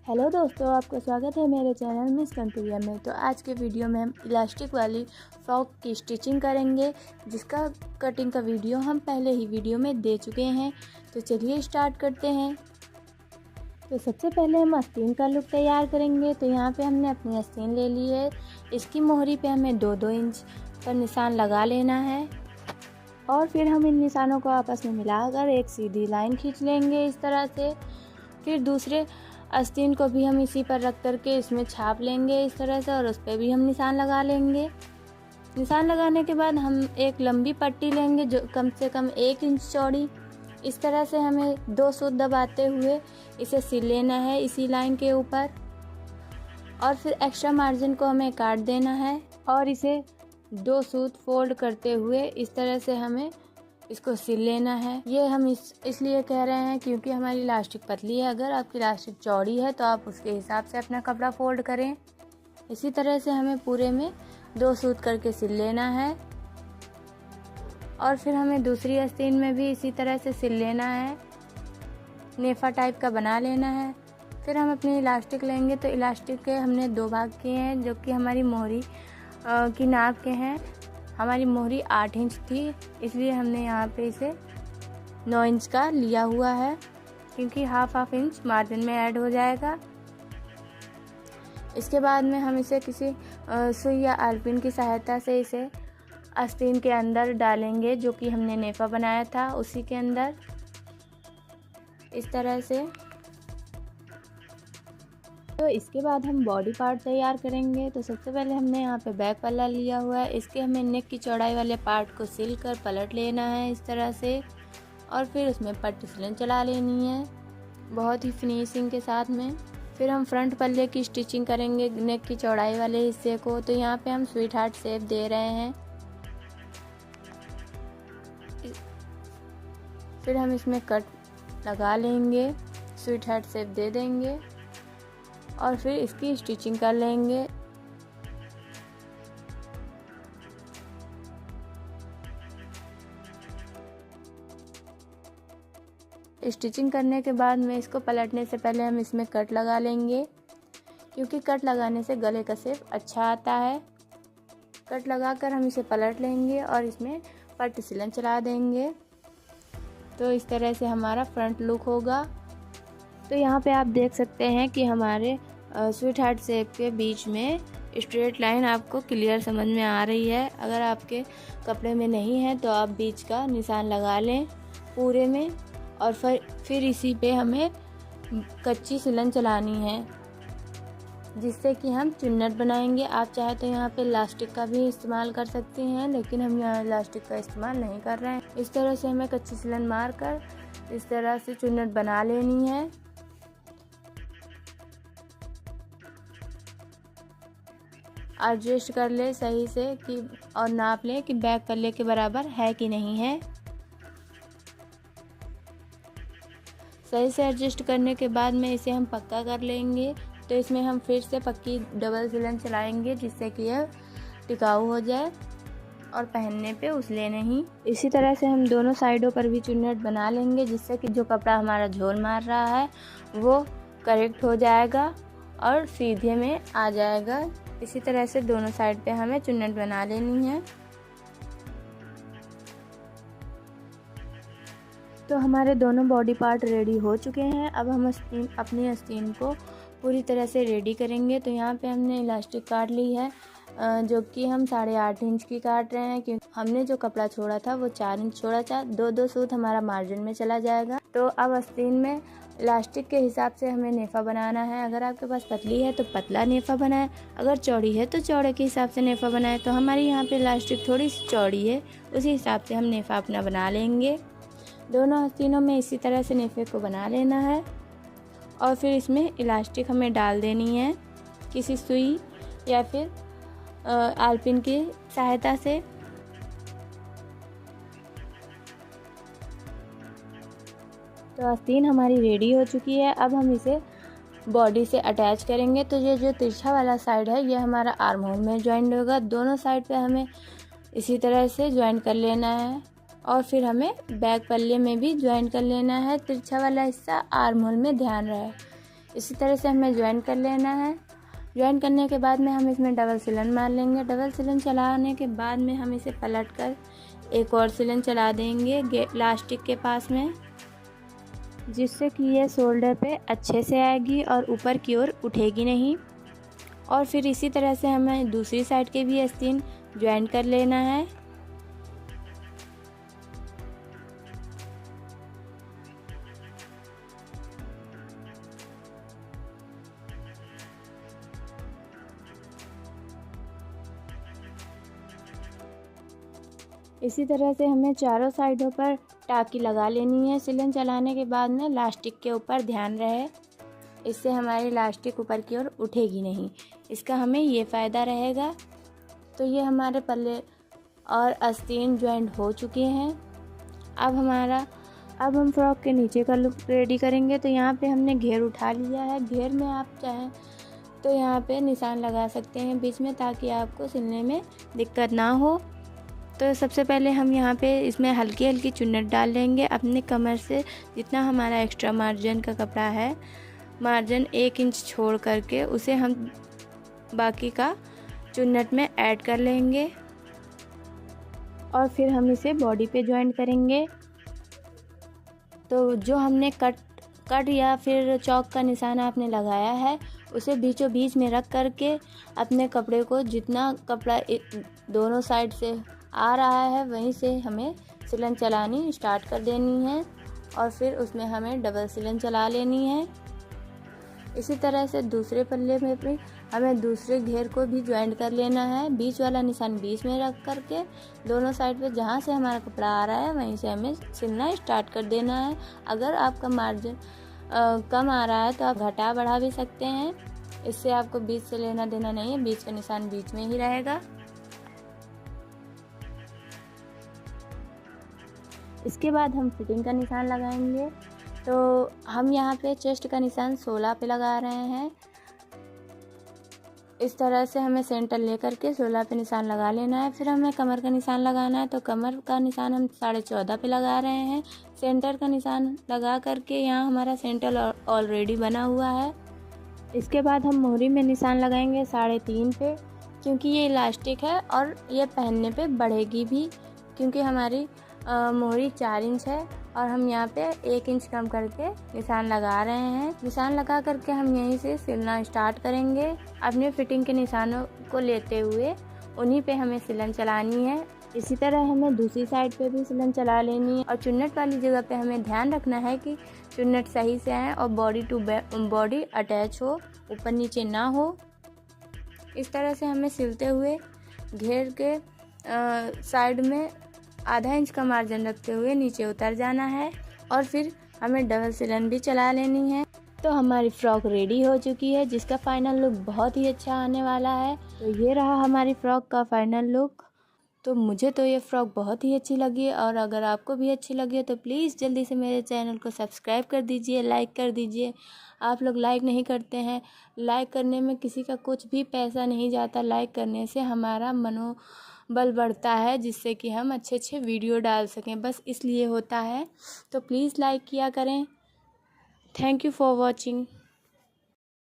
Hello दोस्तों, आपका स्वागत है मेरे चैनल मिस कंटूरिया में। तो आज के वीडियो में हम इलास्टिक वाली फ्रॉक की स्टिचिंग करेंगे, जिसका कटिंग का वीडियो हम पहले ही वीडियो में दे चुके हैं। तो चलिए स्टार्ट करते हैं। तो सबसे पहले हम आस्तीन का लुक तैयार करेंगे। तो यहाँ पे हमने अपनी आस्तीन ले ली है। इसकी मोहरी पे हमें 2-2 इंच का निशान लगा लेना है और फिर हम इन निशानों को आपस में मिलाकर एक सीधी लाइन खींच लेंगे इस तरह से। फिर दूसरे आस्तीन को भी हम इसी पर रख करके इसमें छाप लेंगे इस तरह से, और उस पर भी हम निशान लगा लेंगे। निशान लगाने के बाद हम एक लंबी पट्टी लेंगे जो कम से कम 1 इंच चौड़ी। इस तरह से हमें 2 सूत दबाते हुए इसे सिल लेना है इसी लाइन के ऊपर, और फिर एक्स्ट्रा मार्जिन को हमें काट देना है और इसे 2 सूत फोल्ड करते हुए इस तरह से हमें इसको सिल लेना है। ये हम इसलिए कह रहे हैं क्योंकि हमारी इलास्टिक पतली है। अगर आपकी इलास्टिक चौड़ी है तो आप उसके हिसाब से अपना कपड़ा फोल्ड करें। इसी तरह से हमें पूरे में 2 सूत करके सिल लेना है और फिर हमें दूसरी आस्तीन में भी इसी तरह से सिल लेना है, नेफा टाइप का बना लेना है। फिर हम अपनी इलास्टिक लेंगे। तो इलास्टिक के हमने 2 भाग किए हैं जो कि हमारी मोहरी की नाप के हैं। हमारी मोहरी 8 इंच थी, इसलिए हमने यहाँ पे इसे 9 इंच का लिया हुआ है, क्योंकि हाफ इंच मार्जिन में ऐड हो जाएगा। इसके बाद में हम इसे किसी सुई या आलपिन की सहायता से इसे आस्तीन के अंदर डालेंगे, जो कि हमने नेफा बनाया था उसी के अंदर इस तरह से। तो इसके बाद हम बॉडी पार्ट तैयार करेंगे। तो सबसे पहले हमने यहाँ पे बैक पल्ला लिया हुआ है। इसके हमें नेक की चौड़ाई वाले पार्ट को सिल कर पलट लेना है इस तरह से, और फिर उसमें पट्टी सिलन चला लेनी है बहुत ही फिनिशिंग के साथ में। फिर हम फ्रंट पल्ले की स्टिचिंग करेंगे नेक की चौड़ाई वाले हिस्से को। तो यहाँ पे हम स्वीट हार्ट शेप दे रहे हैं। फिर हम इसमें कट लगा लेंगे, स्वीट हार्ट शेप दे देंगे और फिर इसकी स्टिचिंग कर लेंगे। स्टिचिंग करने के बाद में इसको पलटने से पहले हम इसमें कट लगा लेंगे, क्योंकि कट लगाने से गले का शेप अच्छा आता है। कट लगाकर हम इसे पलट लेंगे और इसमें पट्टी सिलन चला देंगे। तो इस तरह से हमारा फ्रंट लुक होगा। तो यहाँ पे आप देख सकते हैं कि हमारे स्वीट हार्ट शेप के बीच में स्ट्रेट लाइन आपको क्लियर समझ में आ रही है। अगर आपके कपड़े में नहीं है तो आप बीच का निशान लगा लें पूरे में, और फिर इसी पे हमें कच्ची सिलन चलानी है, जिससे कि हम चुन्नट बनाएंगे। आप चाहे तो यहाँ पे इलास्टिक का भी इस्तेमाल कर सकते हैं, लेकिन हम यहाँ इलास्टिक का इस्तेमाल नहीं कर रहे हैं। इस तरह से हमें कच्ची सिलन मार कर इस तरह से चुन्नट बना लेनी है। एडजस्ट कर ले सही से कि और नाप लें कि बैक पल्ले के बराबर है कि नहीं है। सही से एडजस्ट करने के बाद में इसे हम पक्का कर लेंगे। तो इसमें हम फिर से पक्की डबल सिलन चलाएंगे, जिससे कि यह टिकाऊ हो जाए और पहनने पे उछले नहीं। इसी तरह से हम दोनों साइडों पर भी चुन्नट बना लेंगे, जिससे कि जो कपड़ा हमारा झोल मार रहा है वो करेक्ट हो जाएगा और सीधे में आ जाएगा। इसी तरह से दोनों साइड पे हमें चुन्नट बना लेनी है। तो हमारे दोनों बॉडी पार्ट रेडी हो चुके हैं। अब हम अपनी आस्तीन को पूरी तरह से रेडी करेंगे। तो यहाँ पे हमने इलास्टिक काट ली है, जो कि हम 8.5 इंच की काट रहे हैं, क्योंकि हमने जो कपड़ा छोड़ा था वो 4 इंच छोड़ा था। 2-2 सूत हमारा मार्जिन में चला जाएगा। तो अब आस्तीन में इलास्टिक के हिसाब से हमें नेफा बनाना है। अगर आपके पास पतली है तो पतला नेफा बनाएं, अगर चौड़ी है तो चौड़े के हिसाब से नेफा बनाएं। तो हमारी यहाँ पे इलास्टिक थोड़ी सी चौड़ी है, उसी हिसाब से हम नेफा अपना बना लेंगे। दोनों आस्तीनों में इसी तरह से नेफे को बना लेना है और फिर इसमें इलास्टिक हमें डाल देनी है किसी सुई या फिर आलपिन की सहायता से। तो आस्तीन हमारी रेडी हो चुकी है। अब हम इसे बॉडी से अटैच करेंगे। तो ये जो तिरछा वाला साइड है ये हमारा आर्म होल में ज्वाइंट होगा। दोनों साइड पे हमें इसी तरह से ज्वाइंट कर लेना है और फिर हमें बैक पल्ले में भी ज्वाइन कर लेना है। तिरछा वाला हिस्सा आर्म होल में ध्यान रहे। इसी तरह से हमें ज्वाइन कर लेना है। ज्वाइन करने के बाद में हम इसमें डबल सिलन मार लेंगे। डबल सिलन चलाने के बाद में हम इसे पलट कर एक और सिलन चला देंगे इलास्टिक के पास में, जिससे कि ये शोल्डर पे अच्छे से आएगी और ऊपर की ओर उठेगी नहीं। और फिर इसी तरह से हमें दूसरी साइड के भी आस्तीन ज्वाइन कर लेना है। इसी तरह से हमें चारों साइडों पर टाँकी लगा लेनी है। सिलन चलाने के बाद में इलास्टिक के ऊपर ध्यान रहे, इससे हमारी इलास्टिक ऊपर की ओर उठेगी नहीं। इसका हमें ये फ़ायदा रहेगा। तो ये हमारे पल्ले और आस्तीन ज्वाइंट हो चुके हैं। अब हम फ्रॉक के नीचे का लुक रेडी करेंगे। तो यहाँ पे हमने घेर उठा लिया है। घेर में आप चाहें तो यहाँ पे निशान लगा सकते हैं बीच में, ताकि आपको सिलने में दिक्कत ना हो। तो सबसे पहले हम यहाँ पे इसमें हल्की हल्की चुन्नट डाल लेंगे। अपने कमर से जितना हमारा एक्स्ट्रा मार्जिन का कपड़ा है, मार्जिन 1 इंच छोड़ करके उसे हम बाकी का चुन्नट में ऐड कर लेंगे और फिर हम इसे बॉडी पे ज्वाइन करेंगे। तो जो हमने कट या फिर चौक का निशान आपने लगाया है, उसे बीचों बीच में रख करके अपने कपड़े को जितना कपड़ा दोनों साइड से आ रहा है वहीं से हमें सिलन चलानी स्टार्ट कर देनी है और फिर उसमें हमें डबल सिलन चला लेनी है। इसी तरह से दूसरे पल्ले में भी हमें दूसरे घेर को भी ज्वाइंट कर लेना है। बीच वाला निशान बीच में रख करके दोनों साइड पे जहाँ से हमारा कपड़ा आ रहा है वहीं से हमें सिलना स्टार्ट कर देना है। अगर आपका मार्जिन कम आ रहा है तो आप घटा बढ़ा भी सकते हैं। इससे आपको बीच से लेना देना नहीं है, बीच का निशान बीच में ही रहेगा। इसके बाद हम फिटिंग का निशान लगाएंगे। तो हम यहाँ पे चेस्ट का निशान 16 पे लगा रहे हैं। इस तरह से हमें सेंटर लेकर के 16 पे निशान लगा लेना है। फिर हमें कमर का निशान लगाना है। तो कमर का निशान हम 14.5 पे लगा रहे हैं। सेंटर का निशान लगा करके यहाँ हमारा सेंटर ऑलरेडी बना हुआ है। इसके बाद हम मोहरी में निशान लगाएंगे 3.5 पे, क्योंकि ये इलास्टिक है और ये पहनने पे बढ़ेगी भी, क्योंकि हमारी मोहरी 4 इंच है और हम यहाँ पे 1 इंच कम करके निशान लगा रहे हैं। निशान लगा करके हम यहीं से सिलना स्टार्ट करेंगे। अपने फिटिंग के निशानों को लेते हुए उन्हीं पे हमें सिलन चलानी है। इसी तरह हमें दूसरी साइड पे भी सिलन चला लेनी है और चुन्नट वाली जगह पे हमें ध्यान रखना है कि चुन्नट सही से आए और बॉडी टू बॉडी अटैच हो, ऊपर नीचे ना हो। इस तरह से हमें सिलते हुए घेर के साइड में आधा इंच का मार्जिन रखते हुए नीचे उतर जाना है और फिर हमें डबल सिलन भी चला लेनी है। तो हमारी फ्रॉक रेडी हो चुकी है, जिसका फाइनल लुक बहुत ही अच्छा आने वाला है। तो ये रहा हमारी फ्रॉक का फाइनल लुक। तो मुझे तो ये फ़्रॉक बहुत ही अच्छी लगी और अगर आपको भी अच्छी लगी है तो प्लीज़ जल्दी से मेरे चैनल को सब्सक्राइब कर दीजिए, लाइक कर दीजिए। आप लोग लाइक नहीं करते हैं। लाइक करने में किसी का कुछ भी पैसा नहीं जाता। लाइक करने से हमारा मनोबल बढ़ता है, जिससे कि हम अच्छे अच्छे वीडियो डाल सकें, बस इसलिए होता है। तो प्लीज़ लाइक किया करें। Thank you for watching.